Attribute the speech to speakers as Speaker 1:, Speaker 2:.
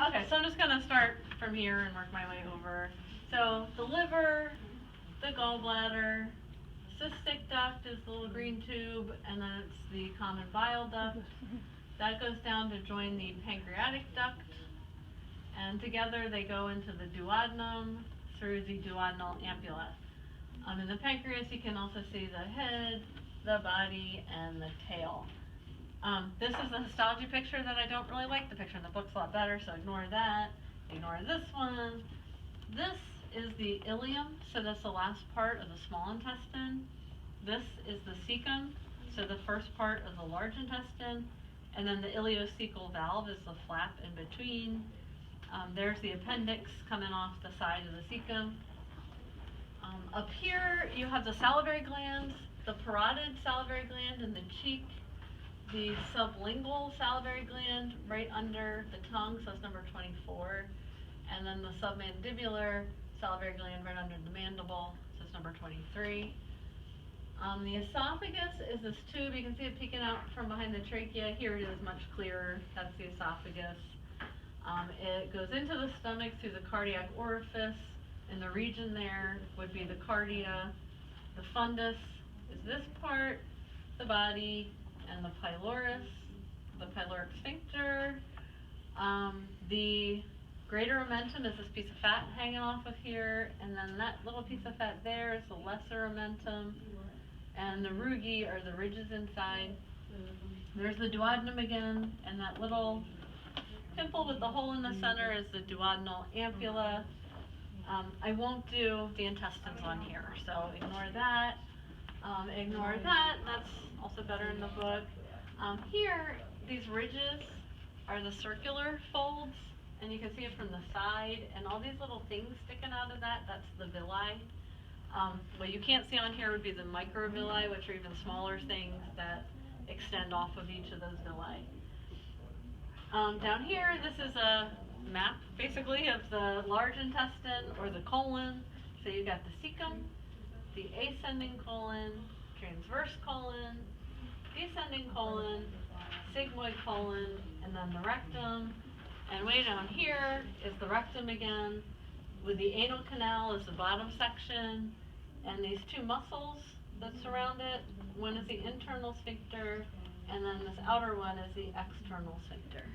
Speaker 1: Okay, so I'm just gonna start from here and work my way over. So the liver, the gallbladder, cystic duct is the little green tube, and then it's the common bile duct. That goes down to join the pancreatic duct, and together they go into the duodenum through the duodenal ampulla. In the pancreas you can also see the head, the body, and the tail. This is a histology picture that I don't really like. The picture in the book's a lot better, so ignore that. Ignore this one. This is the ileum, so that's the last part of the small intestine. This is the cecum, so the first part of the large intestine. And then the ileocecal valve is the flap in between. There's the appendix coming off the side of the cecum. Up here you have the salivary glands, the parotid salivary gland in the cheek, the sublingual salivary gland right under the tongue, so that's number 24, and then the submandibular salivary gland right under the mandible, so it's number 23. The esophagus is this tube. You can see it peeking out from behind the trachea. Here it is much clearer. That's the esophagus. It goes into the stomach through the cardiac orifice, and the region there would be the cardia. The fundus is this part, the body, and the pylorus, the pyloric sphincter. The greater omentum is this piece of fat hanging off of here, and then that little piece of fat there is the lesser omentum, and the rugae are the ridges inside. There's the duodenum again, and that little pimple with the hole in the center is the duodenal ampulla. I won't do the intestines on here, so ignore that. Ignore that, that's also better in the book. Here, these ridges are the circular folds, and you can see it from the side, and all these little things sticking out of that, that's the villi. What you can't see on here would be the microvilli, which are even smaller things that extend off of each of those villi. Down here, this is a map, basically, of the large intestine, or the colon. So you've got the cecum, the ascending colon, transverse colon, descending colon, sigmoid colon, and then the rectum. And way down here is the rectum again, with the anal canal as the bottom section, and these two muscles that surround it. One is the internal sphincter, and then this outer one is the external sphincter.